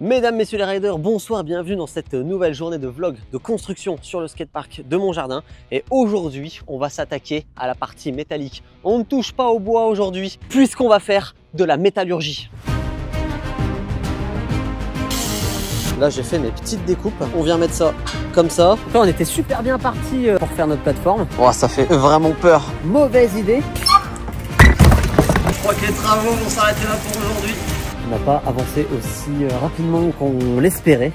Mesdames, messieurs les riders, bonsoir, bienvenue dans cette nouvelle journée de vlog de construction sur le skatepark de mon jardin. Et aujourd'hui, on va s'attaquer à la partie métallique. On ne touche pas au bois aujourd'hui, puisqu'on va faire de la métallurgie. Là, j'ai fait mes petites découpes. On vient mettre ça comme ça. Là, on était super bien parti pour faire notre plateforme. Oh, ça fait vraiment peur. Mauvaise idée. Je crois que les travaux vont s'arrêter là pour aujourd'hui. On n'a pas avancé aussi rapidement qu'on l'espérait.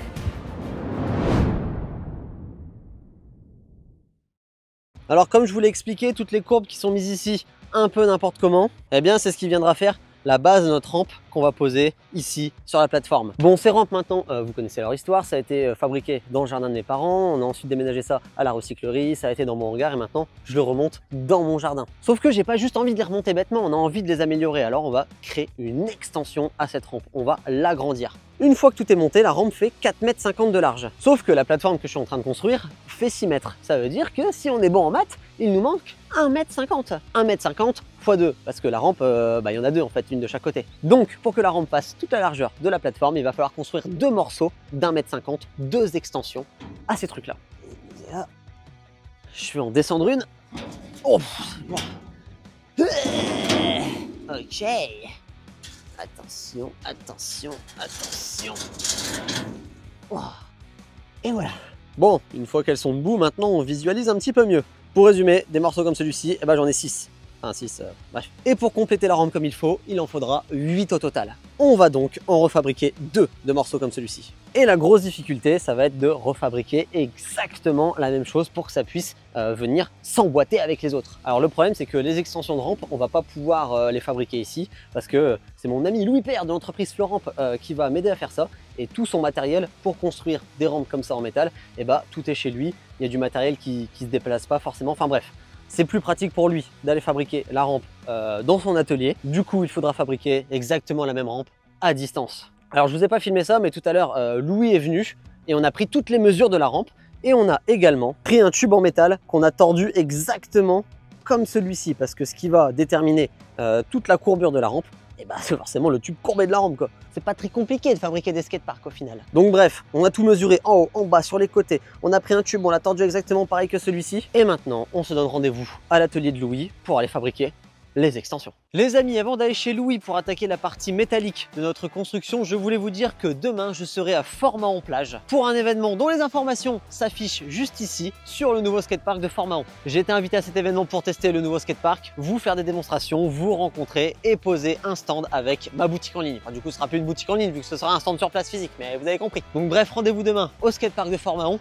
Alors comme je vous l'ai expliqué, toutes les courbes qui sont mises ici un peu n'importe comment, eh bien c'est ce qui viendra faire la base de notre rampe qu'on va poser ici sur la plateforme. Bon, ces rampes maintenant, vous connaissez leur histoire, ça a été fabriqué dans le jardin de mes parents, on a ensuite déménagé ça à la recyclerie, ça a été dans mon hangar et maintenant je le remonte dans mon jardin. Sauf que j'ai pas juste envie de les remonter bêtement, on a envie de les améliorer, alors on va créer une extension à cette rampe, on va l'agrandir. Une fois que tout est monté, la rampe fait 4,50 m de large. Sauf que la plateforme que je suis en train de construire fait 6 mètres. Ça veut dire que si on est bon en maths, il nous manque 1,50 m. 1,50 m x 2, parce que la rampe, il y en a deux en fait, une de chaque côté. Donc pour que la rampe passe toute la largeur de la plateforme, il va falloir construire deux morceaux d'1,50 m, deux extensions à ces trucs-là. Je vais en descendre une. Oh, bon. Ok. Attention, attention, attention. Oh. Et voilà. Bon, une fois qu'elles sont debout, maintenant on visualise un petit peu mieux. Pour résumer, des morceaux comme celui-ci, j'en ai 6. Enfin 6, bref. Et pour compléter la rampe comme il faut, il en faudra 8 au total. On va donc en refabriquer 2 de morceaux comme celui-ci. Et la grosse difficulté, ça va être de refabriquer exactement la même chose pour que ça puisse venir s'emboîter avec les autres. Alors le problème, c'est que les extensions de rampe, on va pas pouvoir les fabriquer ici parce que c'est mon ami Louis Père de l'entreprise Floramp qui va m'aider à faire ça. Et tout son matériel pour construire des rampes comme ça en métal, tout est chez lui. Il y a du matériel qui se déplace pas forcément. Enfin bref. C'est plus pratique pour lui d'aller fabriquer la rampe dans son atelier. Du coup, il faudra fabriquer exactement la même rampe à distance. Alors, je vous ai pas filmé ça, mais tout à l'heure, Louis est venu et on a pris toutes les mesures de la rampe. Et on a également pris un tube en métal qu'on a tordu exactement comme celui-ci. Parce que ce qui va déterminer toute la courbure de la rampe, c'est forcément le tube courbé de la rampe, quoi. C'est pas très compliqué de fabriquer des skateparks au final. Donc bref, on a tout mesuré en haut, en bas, sur les côtés. On a pris un tube, on l'a tordu exactement pareil que celui-ci. Et maintenant, on se donne rendez-vous à l'atelier de Louis pour aller fabriquer les extensions. Les amis, avant d'aller chez Louis pour attaquer la partie métallique de notre construction, je voulais vous dire que demain, je serai à Fort-Mahon-Plage pour un événement dont les informations s'affichent juste ici sur le nouveau skatepark de Fort-Mahon. J'ai été invité à cet événement pour tester le nouveau skatepark, vous faire des démonstrations, vous rencontrer et poser un stand avec ma boutique en ligne. Enfin, du coup, ce sera plus une boutique en ligne vu que ce sera un stand sur place physique, mais vous avez compris. Donc bref, rendez-vous demain au skatepark de Fort-Mahon.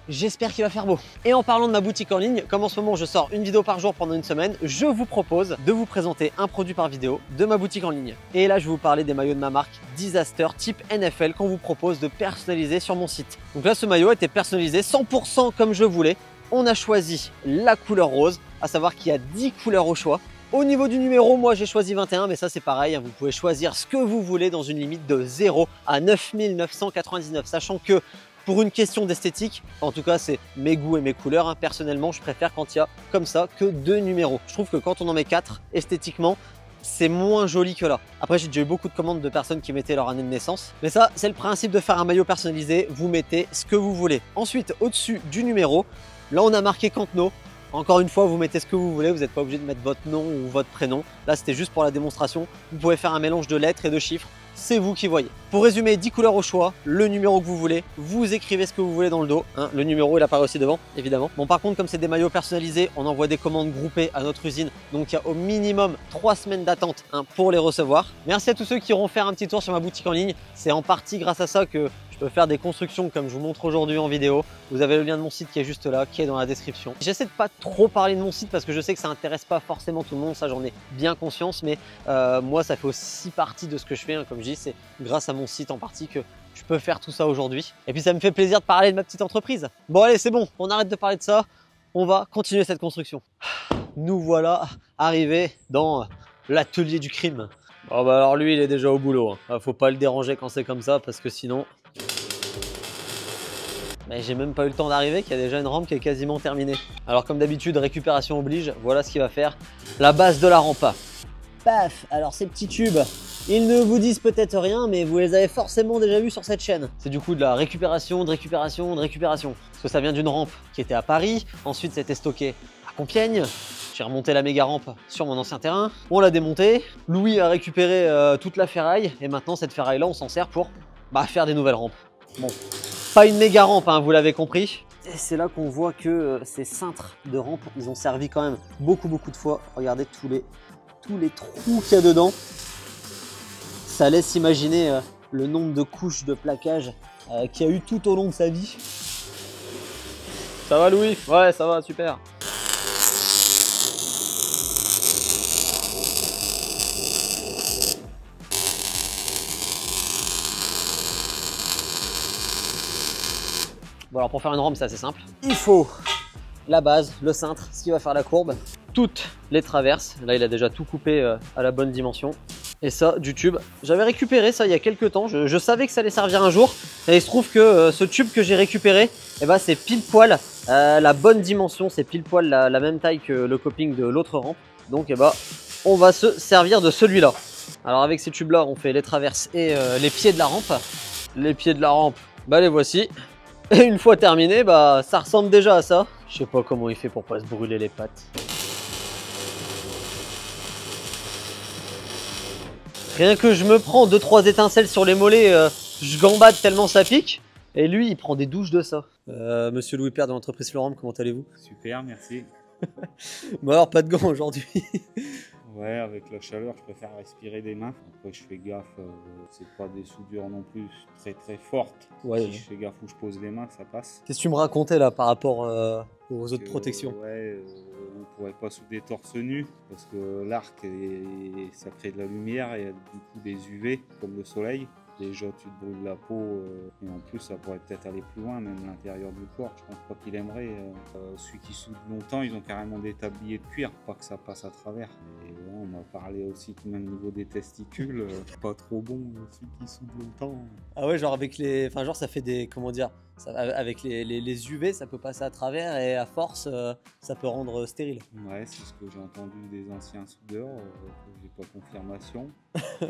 J'espère qu'il va faire beau. Et en parlant de ma boutique en ligne, comme en ce moment je sors une vidéo par jour pendant une semaine, je vous propose de vous présenter un produit par vidéo de ma boutique en ligne. Et là je vais vous parler des maillots de ma marque Disaster type NFL qu'on vous propose de personnaliser sur mon site. Donc là ce maillot a été personnalisé 100% comme je voulais. On a choisi la couleur rose, à savoir qu'il y a 10 couleurs au choix. Au niveau du numéro, moi j'ai choisi 21, mais ça c'est pareil, vous pouvez choisir ce que vous voulez dans une limite de 0 à 9 999, sachant que pour une question d'esthétique, en tout cas c'est mes goûts et mes couleurs, personnellement je préfère quand il y a comme ça que 2 numéros. Je trouve que quand on en met 4, esthétiquement, c'est moins joli que là. Après j'ai déjà eu beaucoup de commandes de personnes qui mettaient leur année de naissance, mais ça c'est le principe de faire un maillot personnalisé, vous mettez ce que vous voulez. Ensuite, au-dessus du numéro, là on a marqué Cantno. Encore une fois, vous mettez ce que vous voulez, vous n'êtes pas obligé de mettre votre nom ou votre prénom. Là, c'était juste pour la démonstration. Vous pouvez faire un mélange de lettres et de chiffres. C'est vous qui voyez. Pour résumer, 10 couleurs au choix, le numéro que vous voulez, vous écrivez ce que vous voulez dans le dos. Le numéro, il apparaît aussi devant, évidemment. Bon, par contre, comme c'est des maillots personnalisés, on envoie des commandes groupées à notre usine. Donc, il y a au minimum 3 semaines d'attente pour les recevoir. Merci à tous ceux qui iront faire un petit tour sur ma boutique en ligne. C'est en partie grâce à ça que je peux faire des constructions comme je vous montre aujourd'hui en vidéo. Vous avez le lien de mon site qui est juste là, qui est dans la description. J'essaie de pas trop parler de mon site parce que je sais que ça intéresse pas forcément tout le monde, ça j'en ai bien conscience, mais moi ça fait aussi partie de ce que je fais, comme je dis, c'est grâce à mon site en partie que je peux faire tout ça aujourd'hui. Et puis ça me fait plaisir de parler de ma petite entreprise. Bon allez, c'est bon, on arrête de parler de ça, on va continuer cette construction. Nous voilà arrivés dans l'atelier du crime. Bon alors lui il est déjà au boulot, faut pas le déranger quand c'est comme ça parce que sinon... Mais j'ai même pas eu le temps d'arriver qu'il y a déjà une rampe qui est quasiment terminée. Alors comme d'habitude, récupération oblige, voilà ce qu'il va faire. La base de la rampe. Paf. Alors ces petits tubes, Ils ne vous disent peut-être rien, mais vous les avez forcément déjà vus sur cette chaîne. C'est du coup de la récupération, de récupération, de récupération. Parce que ça vient d'une rampe qui était à Paris, ensuite c'était stocké à Compiègne. J'ai remonté la méga rampe sur mon ancien terrain, on l'a démonté. Louis a récupéré toute la ferraille, et maintenant cette ferraille là on s'en sert pour faire des nouvelles rampes. Bon, pas une méga rampe, hein, vous l'avez compris. Et c'est là qu'on voit que ces cintres de rampe, ils ont servi quand même beaucoup de fois. Regardez tous les trous qu'il y a dedans. Ça laisse imaginer le nombre de couches de plaquage qu'il y a eu tout au long de sa vie. Ça va Louis? Ouais, ça va, super. Bon alors pour faire une rampe c'est assez simple. Il faut la base, le cintre, ce qui va faire la courbe, toutes les traverses. Là il a déjà tout coupé à la bonne dimension. Et ça, du tube. J'avais récupéré ça il y a quelques temps. Je savais que ça allait servir un jour. Et il se trouve que ce tube que j'ai récupéré, c'est pile poil la bonne dimension. C'est pile poil la même taille que le coping de l'autre rampe. Donc on va se servir de celui-là. Alors avec ces tubes là, on fait les traverses et les pieds de la rampe. Les pieds de la rampe, les voici. Et une fois terminé, ça ressemble déjà à ça. Je sais pas comment il fait pour pas se brûler les pattes. Rien que je me prends 2-3 étincelles sur les mollets, je gambade tellement ça pique. Et lui, il prend des douches de ça. Monsieur Louis Père de l'entreprise Florent, comment allez-vous? Super, merci. Bon alors, pas de gants aujourd'hui. Ouais, avec la chaleur, je préfère respirer des mains. Après, je fais gaffe, c'est pas des soudures non plus très fortes. Ouais, si je fais gaffe où je pose les mains, ça passe. Qu'est-ce que tu me racontais là par rapport aux autres protections? Ouais, on pourrait pas souder torse nu parce que l'arc, ça crée de la lumière et du coup des UV comme le soleil. Déjà, tu te brûles la peau et en plus, ça pourrait peut-être aller plus loin, même l'intérieur du corps. Je pense pas qu'il aimerait. Ceux qui soudent longtemps, ils ont carrément des tabliers de cuir, pas que ça passe à travers. Et on m'a parlé aussi que même au niveau des testicules, pas trop bon, ceux qui soudent longtemps. Ah ouais, genre avec les... Enfin, genre ça fait des... Comment dire ça, avec les UV, ça peut passer à travers et à force, ça peut rendre stérile. Ouais, c'est ce que j'ai entendu des anciens soudeurs, j'ai pas confirmation.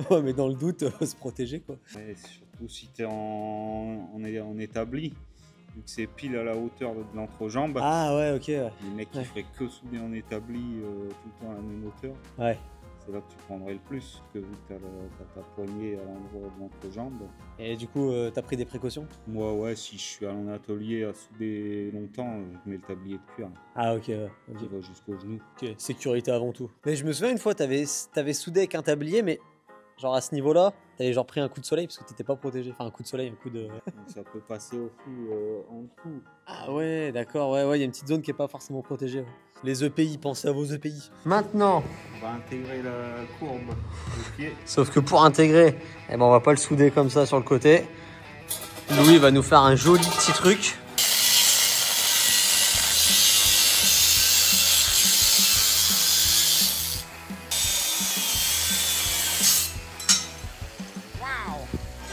Ouais, mais dans le doute, se protéger quoi. Ouais, surtout si tu es en établi, vu que c'est pile à la hauteur de l'entrejambe. Ah ouais, ok. Ouais. Les mecs qui feraient que souder en établi tout le temps à la même hauteur. Ouais. C'est là que tu prendrais le plus, que vu que tu as ta poignée à l'endroit de l'entrejambe. Et du coup, tu as pris des précautions? Moi, ouais, si je suis à mon atelier à souder longtemps, je mets le tablier de cuir. Ah ok, ouais. Qui va jusqu'au genou. Ok, sécurité avant tout. Mais je me souviens une fois, t'avais soudé avec un tablier, mais genre à ce niveau-là, t'avais genre pris un coup de soleil parce que t'étais pas protégé. Enfin, un coup de soleil, un coup de... Ça peut passer au flou en dessous. Ah ouais, d'accord, ouais, il y a une petite zone qui est pas forcément protégée. Ouais. Les EPI, pensez à vos EPI. Maintenant, on va intégrer la courbe au pied. Sauf que pour intégrer, on va pas le souder comme ça sur le côté. Louis va nous faire un joli petit truc.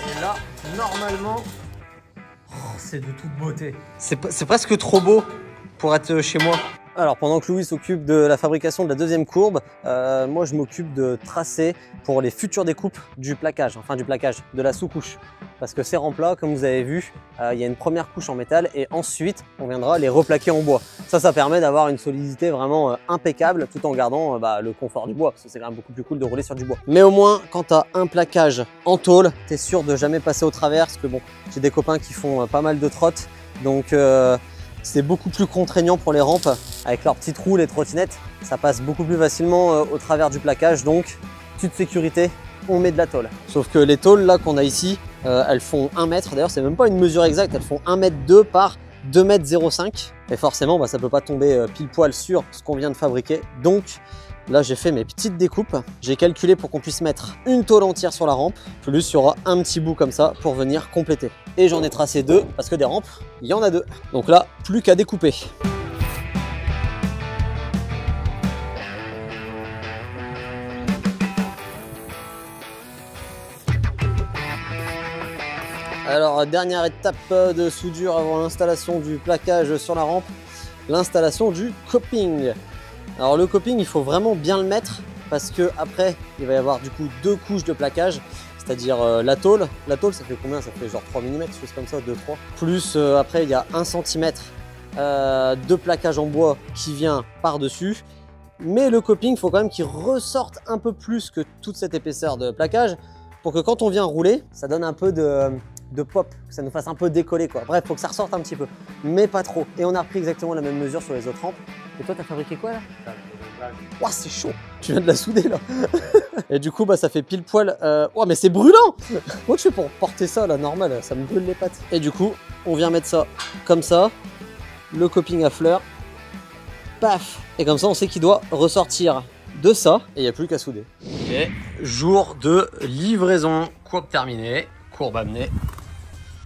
Et là, normalement, c'est de toute beauté. C'est presque trop beau pour être chez moi. Alors pendant que Louis s'occupe de la fabrication de la deuxième courbe, moi je m'occupe de tracer pour les futures découpes du plaquage, de la sous-couche. Parce que ces rampes-là, comme vous avez vu, il y a une première couche en métal et ensuite on viendra les replaquer en bois. Ça permet d'avoir une solidité vraiment impeccable tout en gardant le confort du bois, parce que c'est quand même beaucoup plus cool de rouler sur du bois. Mais au moins, quand tu as un plaquage en tôle, tu es sûr de jamais passer au travers, parce que bon, j'ai des copains qui font pas mal de trottes, donc c'est beaucoup plus contraignant pour les rampes. Avec leurs petits trous, les trottinettes, ça passe beaucoup plus facilement au travers du plaquage. Donc, toute sécurité, on met de la tôle. Sauf que les tôles là qu'on a ici, elles font 1 mètre. D'ailleurs, c'est même pas une mesure exacte, elles font 1,2 m par 2,05 m. Et forcément, ça peut pas tomber pile poil sur ce qu'on vient de fabriquer. Donc, là, j'ai fait mes petites découpes. J'ai calculé pour qu'on puisse mettre une tôle entière sur la rampe. Plus, il y aura un petit bout comme ça pour venir compléter. Et j'en ai tracé 2 parce que des rampes, il y en a 2. Donc là, plus qu'à découper. Alors, dernière étape de soudure avant l'installation du plaquage sur la rampe, l'installation du coping. Alors le coping, il faut vraiment bien le mettre parce que après il va y avoir du coup 2 couches de plaquage, c'est-à-dire la tôle. La tôle, ça fait combien? Ça fait genre 3 mm, chose comme ça, 2-3. Plus après il y a 1 cm de plaquage en bois qui vient par-dessus. Mais le coping, il faut quand même qu'il ressorte un peu plus que toute cette épaisseur de plaquage pour que quand on vient rouler, ça donne un peu de pop, que ça nous fasse un peu décoller quoi. Bref, il faut que ça ressorte un petit peu, mais pas trop. Et on a repris exactement la même mesure sur les autres rampes. Et toi, t'as fabriqué quoi là? Ouah, c'est chaud. Tu viens de la souder là. Et du coup, bah, ça fait pile poil. Ouah, mais c'est brûlant. Comment tu fais pour porter ça là, normal? Ça me brûle les pattes. Et du coup, on vient mettre ça comme ça. Le coping à fleurs. Paf. Et comme ça, on sait qu'il doit ressortir de ça. Et il n'y a plus qu'à souder. Et jour de livraison. Courbe terminée. Courbe amenée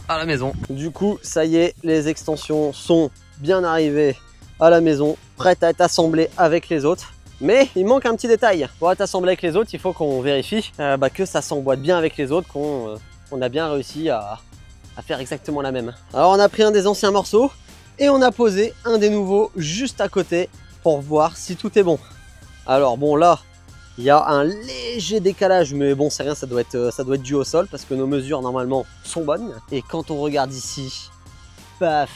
à la maison. Du coup, ça y est, les extensions sont bien arrivées à la maison, prêtes à être assemblées avec les autres. Mais il manque un petit détail. Pour être assemblé avec les autres, il faut qu'on vérifie que ça s'emboîte bien avec les autres, qu'on a bien réussi à faire exactement la même. Alors on a pris un des anciens morceaux et on a posé un des nouveaux juste à côté pour voir si tout est bon. Alors bon, là, il y a un léger décalage, mais bon, c'est rien, ça doit être dû au sol parce que nos mesures normalement sont bonnes. Et quand on regarde ici, paf,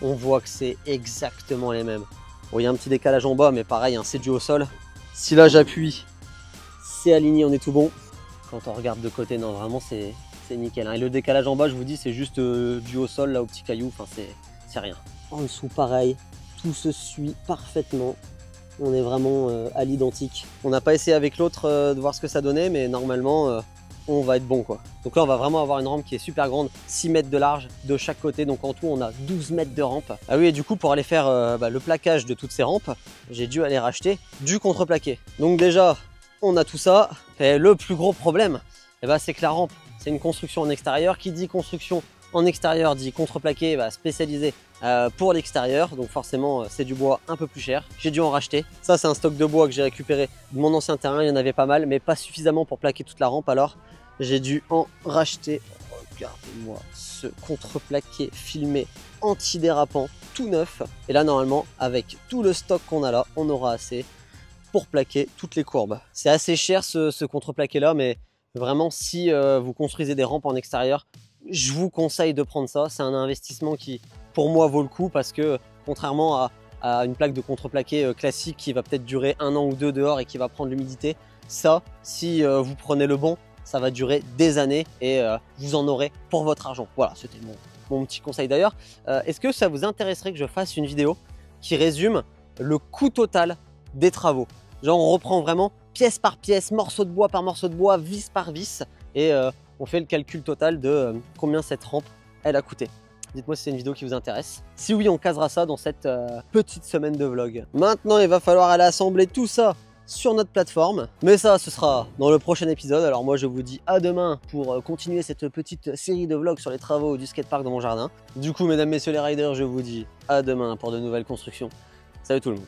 on voit que c'est exactement les mêmes. Bon, il y a un petit décalage en bas, mais pareil, hein, c'est dû au sol. Si là j'appuie, c'est aligné, on est tout bon. Quand on regarde de côté, non, vraiment c'est nickel. Hein. Et le décalage en bas, je vous dis, c'est juste dû au sol, là, au petit caillou, enfin c'est rien. En dessous, pareil, tout se suit parfaitement. On est vraiment à l'identique. On n'a pas essayé avec l'autre de voir ce que ça donnait, mais normalement, on va être bon quoi. Donc là, on va vraiment avoir une rampe qui est super grande, 6 mètres de large de chaque côté. Donc en tout, on a 12 mètres de rampe. Ah oui, et du coup, pour aller faire le plaquage de toutes ces rampes, j'ai dû aller racheter du contreplaqué. Donc déjà, on a tout ça. Et le plus gros problème, c'est que la rampe, c'est une construction en extérieur. Qui dit construction en extérieur dit contreplaqué spécialisé pour l'extérieur, donc forcément c'est du bois un peu plus cher. J'ai dû en racheter. Ça, c'est un stock de bois que j'ai récupéré de mon ancien terrain. Il y en avait pas mal, mais pas suffisamment pour plaquer toute la rampe. Alors j'ai dû en racheter. Regardez-moi ce contreplaqué filmé antidérapant tout neuf. Et là, normalement, avec tout le stock qu'on a là, on aura assez pour plaquer toutes les courbes. C'est assez cher ce contreplaqué là, mais vraiment, si vous construisez des rampes en extérieur, je vous conseille de prendre ça. C'est un investissement qui, pour moi, vaut le coup parce que contrairement à une plaque de contreplaqué classique qui va peut-être durer 1 an ou 2 dehors et qui va prendre l'humidité, ça, si vous prenez le bon, ça va durer des années et vous en aurez pour votre argent. Voilà, c'était mon petit conseil d'ailleurs. Est-ce que ça vous intéresserait que je fasse une vidéo qui résume le coût total des travaux? Genre on reprend vraiment pièce par pièce, morceau de bois par morceau de bois, vis par vis et on fait le calcul total de combien cette rampe elle a coûté. Dites-moi si c'est une vidéo qui vous intéresse. Si oui, on casera ça dans cette petite semaine de vlog. Maintenant, il va falloir aller assembler tout ça sur notre plateforme. Mais ça, ce sera dans le prochain épisode. Alors moi, je vous dis à demain pour continuer cette petite série de vlogs sur les travaux du skatepark dans mon jardin. Du coup, mesdames, messieurs les riders, je vous dis à demain pour de nouvelles constructions. Salut tout le monde.